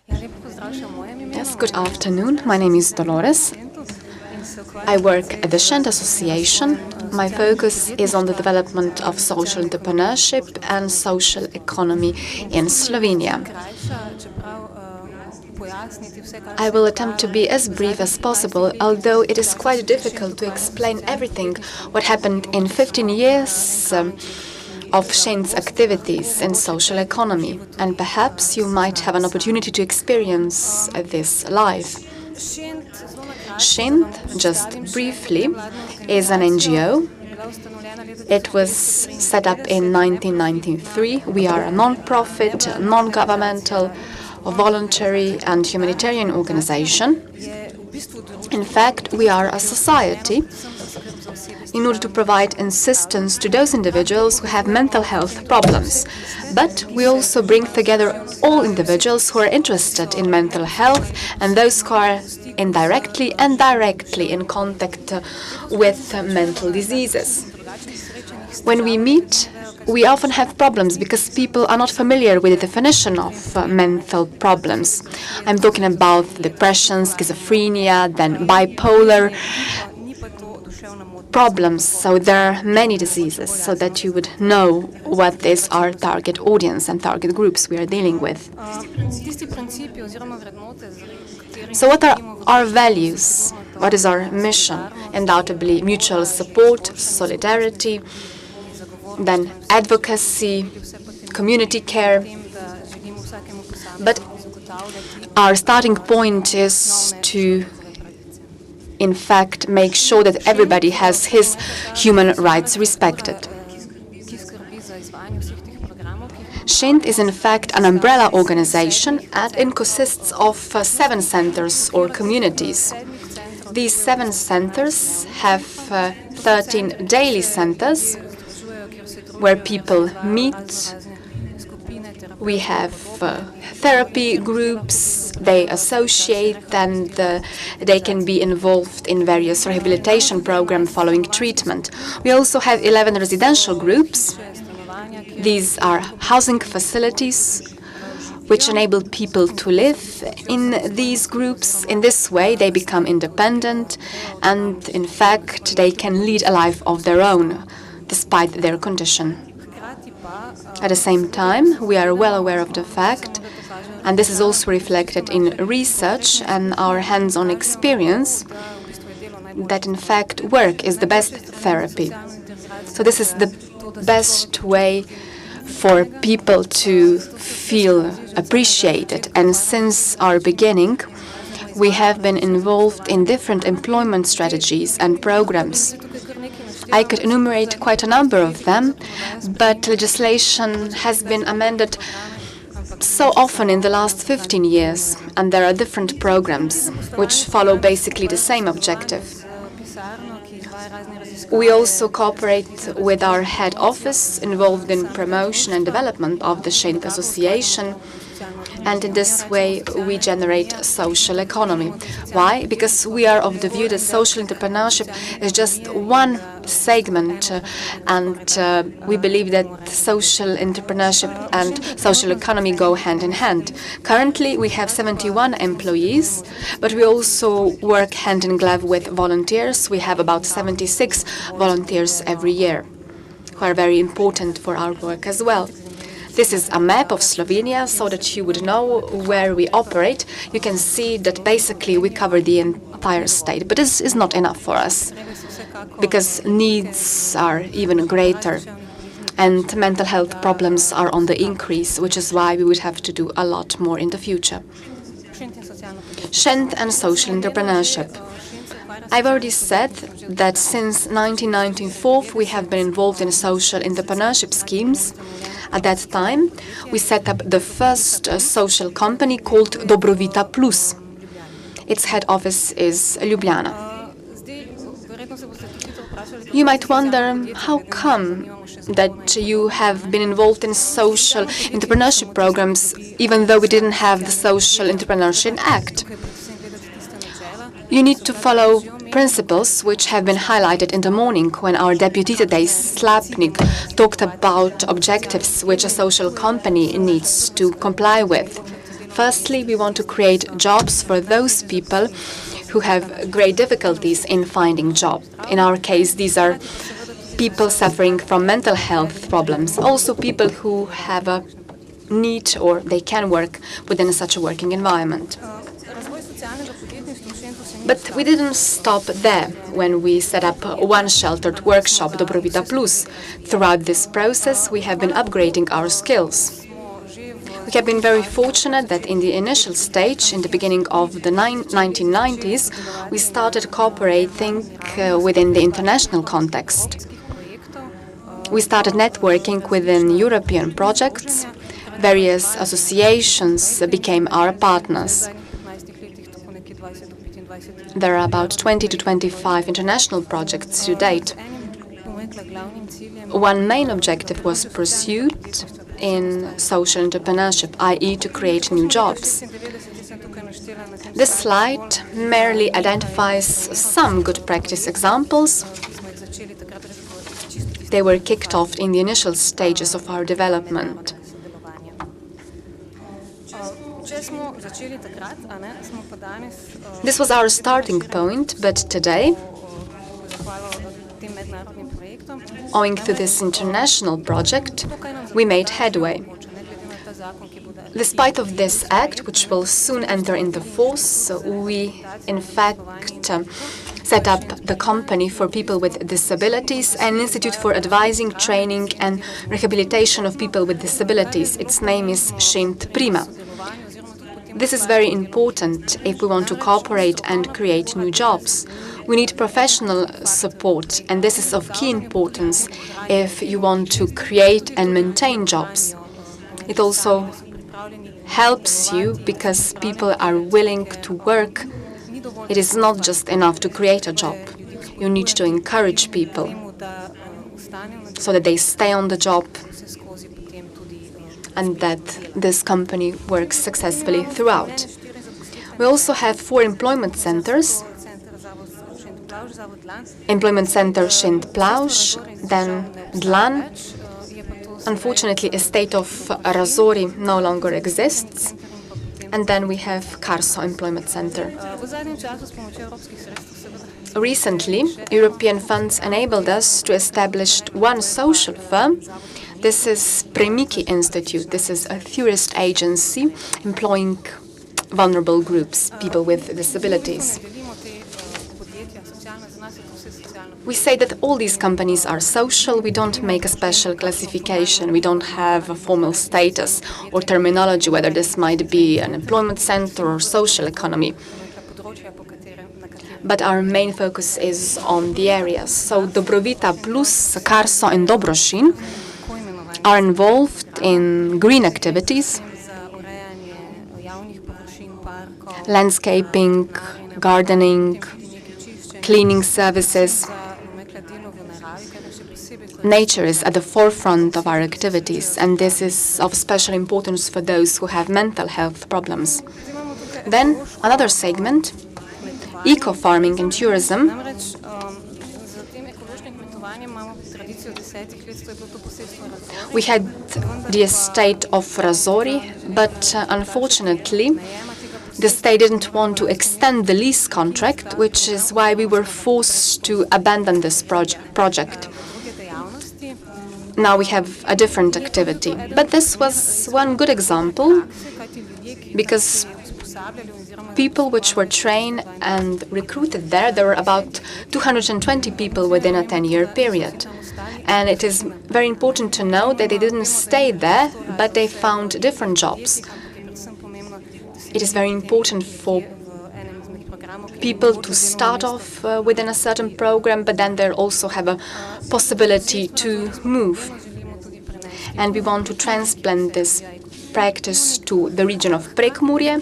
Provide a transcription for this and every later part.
Yes, good afternoon. My name is Dolores. I work at the Shent Association. My focus is on the development of social entrepreneurship and social economy in Slovenia. I will attempt to be as brief as possible, although it is quite difficult to explain everything what happened in 15 years of Shent's activities in social economy, and perhaps you might have an opportunity to experience this live. Shent, just briefly, is an NGO. It was set up in 1993. We are a non-profit, non-governmental, voluntary and humanitarian organization. In fact, we are a society in order to provide assistance to those individuals who have mental health problems. But we also bring together all individuals who are interested in mental health and those who are indirectly and directly in contact with mental diseases. When we meet, we often have problems because people are not familiar with the definition of mental problems. I'm talking about depression, schizophrenia, then bipolar problems. So there are many diseases, so that you would know what is our target audience and target groups we are dealing with. So what are our values? What is our mission? Undoubtedly mutual support, solidarity, then advocacy, community care. But our starting point is to, in fact, make sure that everybody has his human rights respected. Shent is in fact an umbrella organization and it consists of 7 centers or communities. These 7 centers have 13 daily centers where people meet. We have therapy groups, they associate, and they can be involved in various rehabilitation programs following treatment. We also have 11 residential groups. These are housing facilities which enable people to live in these groups. In this way, they become independent and, in fact, they can lead a life of their own, despite their condition. At the same time, we are well aware of the fact, and this is also reflected in research and our hands-on experience, that in fact work is the best therapy. So this is the best way for people to feel appreciated. And since our beginning, we have been involved in different employment strategies and programs. I could enumerate quite a number of them, but legislation has been amended so often in the last 15 years, and there are different programs which follow basically the same objective. We also cooperate with our head office involved in promotion and development of the Shent Association, and in this way we generate social economy. Why? Because we are of the view that social entrepreneurship is just one segment, and we believe that social entrepreneurship and social economy go hand in hand. Currently we have 71 employees, but we also work hand in glove with volunteers. We have about 76 volunteers every year who are very important for our work as well. This is a map of Slovenia so that you would know where we operate. You can see that basically we cover the entire state, but this is not enough for us because needs are even greater and mental health problems are on the increase, which is why we would have to do a lot more in the future. Shent and social entrepreneurship. I've already said that since 1994 we have been involved in social entrepreneurship schemes. At that time, we set up the first social company called Dobrovita Plus. Its head office is Ljubljana. You might wonder, how come that you have been involved in social entrepreneurship programs even though we didn't have the Social Entrepreneurship Act? You need to follow principles which have been highlighted in the morning when our deputy today, Slapnik, talked about objectives which a social company needs to comply with. Firstly, we want to create jobs for those people who have great difficulties in finding job. In our case, these are people suffering from mental health problems, also people who have a need or they can work within such a working environment. But we didn't stop there when we set up one sheltered workshop, Dobrovita Plus. Throughout this process, we have been upgrading our skills. We have been very fortunate that in the initial stage, in the beginning of the 1990s, we started cooperating within the international context. We started networking within European projects. Various associations became our partners. There are about 20 to 25 international projects to date. One main objective was pursued in social entrepreneurship, i.e. to create new jobs. This slide merely identifies some good practice examples. They were kicked off in the initial stages of our development. This was our starting point, but today, owing to this international project, we made headway. Despite of this act, which will soon enter into force, we in fact set up the company for people with disabilities, an institute for advising, training and rehabilitation of people with disabilities. Its name is Šint Prima. This is very important if we want to cooperate and create new jobs. We need professional support, and this is of key importance if you want to create and maintain jobs. It also helps you because people are willing to work. It is not just enough to create a job. You need to encourage people so that they stay on the job and that this company works successfully throughout. We also have 4 employment centers. Employment Center Šint Plauš, then Dlan. Unfortunately, a state of Razori no longer exists. And then we have Karso Employment Center. Recently, European funds enabled us to establish one social firm. This is Premiki Institute. This is a tourist agency employing vulnerable groups, people with disabilities. We say that all these companies are social. We don't make a special classification. We don't have a formal status or terminology, whether this might be an employment center or social economy. But our main focus is on the areas. So Dobrovita Plus, Karso and Dobrošin are involved in green activities, landscaping, gardening, cleaning services. Nature is at the forefront of our activities, and this is of special importance for those who have mental health problems. Then another segment, eco-farming and tourism. We had the estate of Razori, but unfortunately, the state didn't want to extend the lease contract, which is why we were forced to abandon this project. Now we have a different activity. But this was one good example, because people which were trained and recruited there were about 220 people within a 10-year period. And it is very important to know that they didn't stay there, but they found different jobs. It is very important for people to start off within a certain program, but then they also have a possibility to move. And we want to transplant this practice to the region of Prekmurje,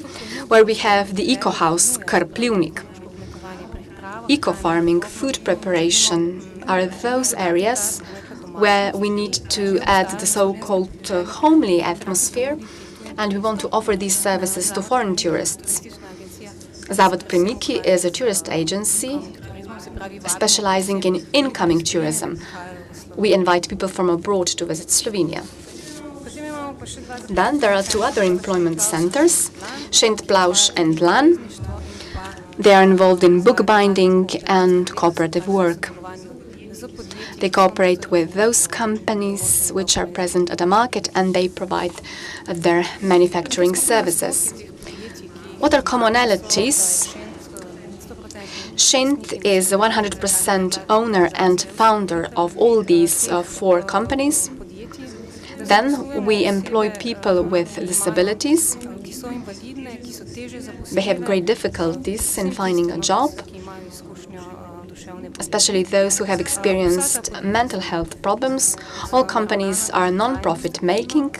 where we have the eco-house Krplivnik. Eco-farming, food preparation are those areas where we need to add the so-called homely atmosphere, and we want to offer these services to foreign tourists. Zavod Premiki is a tourist agency specializing in incoming tourism. We invite people from abroad to visit Slovenia. Then there are two other employment centers, Schendt Plausch and Lan. They are involved in bookbinding and cooperative work. They cooperate with those companies which are present at the market, and they provide their manufacturing services. What are commonalities? Schendt is a 100% owner and founder of all these four companies. Then we employ people with disabilities. They have great difficulties in finding a job, especially those who have experienced mental health problems. All companies are non-profit making.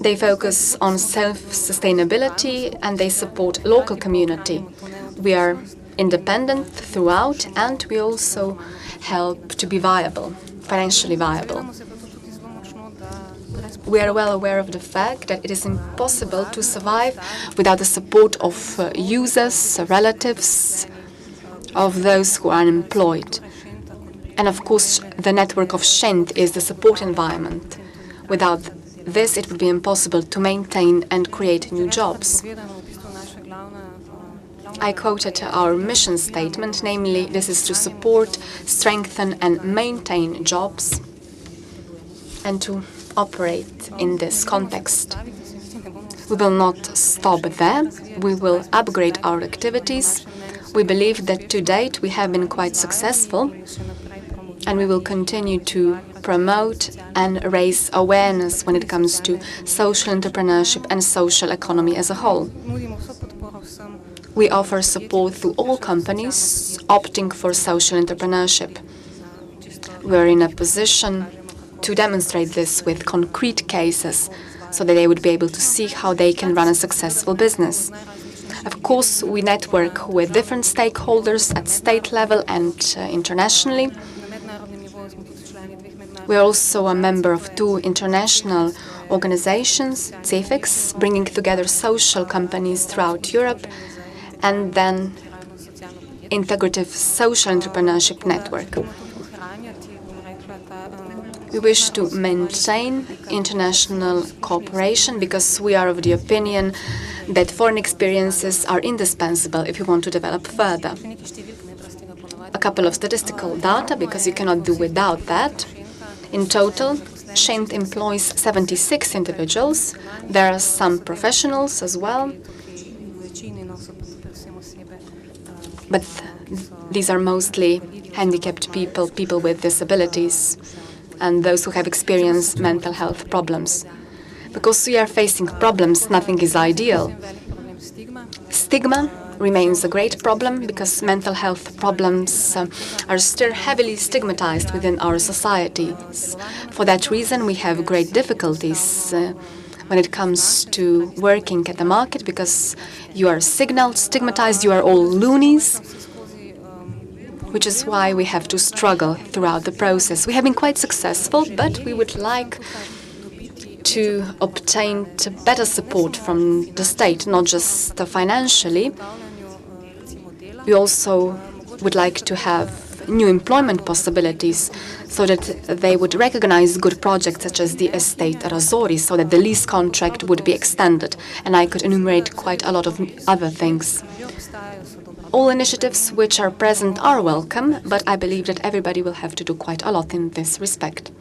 They focus on self-sustainability and they support local community. We are independent throughout, and we also help to be viable, financially viable. We are well aware of the fact that it is impossible to survive without the support of users, relatives, of those who are unemployed. And of course, the network of Schendt is the support environment. Without this, it would be impossible to maintain and create new jobs. I quoted our mission statement, namely, this is to support, strengthen and maintain jobs and to operate in this context. We will not stop there. We will upgrade our activities. We believe that to date we have been quite successful, and we will continue to promote and raise awareness when it comes to social entrepreneurship and social economy as a whole. We offer support to all companies opting for social entrepreneurship. We are in a position to demonstrate this with concrete cases so that they would be able to see how they can run a successful business. Of course, we network with different stakeholders at state level and internationally. We are also a member of two international organizations, CEFIX, bringing together social companies throughout Europe, and then Integrative Social Entrepreneurship Network. We wish to maintain international cooperation because we are of the opinion that foreign experiences are indispensable if you want to develop further. A couple of statistical data, because you cannot do without that. In total, Schendt employs 76 individuals. There are some professionals as well, but these are mostly handicapped people, people with disabilities, and those who have experienced mental health problems. Because we are facing problems, nothing is ideal. Stigma remains a great problem because mental health problems are still heavily stigmatized within our societies. For that reason, we have great difficulties when it comes to working at the market because you are stigmatized, you are all loonies, which is why we have to struggle throughout the process. We have been quite successful, but we would like to obtain better support from the state, not just financially. We also would like to have new employment possibilities so that they would recognize good projects such as the estate Razori, so that the lease contract would be extended. And I could enumerate quite a lot of other things. All initiatives which are present are welcome, but I believe that everybody will have to do quite a lot in this respect.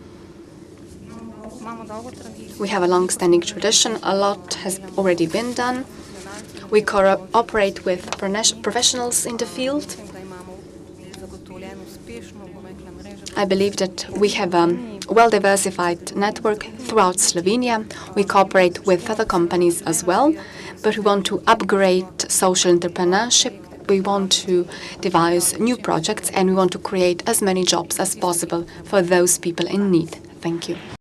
We have a long-standing tradition. A lot has already been done. We cooperate with professionals in the field. I believe that we have a well-diversified network throughout Slovenia. We cooperate with other companies as well, but we want to upgrade social entrepreneurship. We want to devise new projects, and we want to create as many jobs as possible for those people in need. Thank you.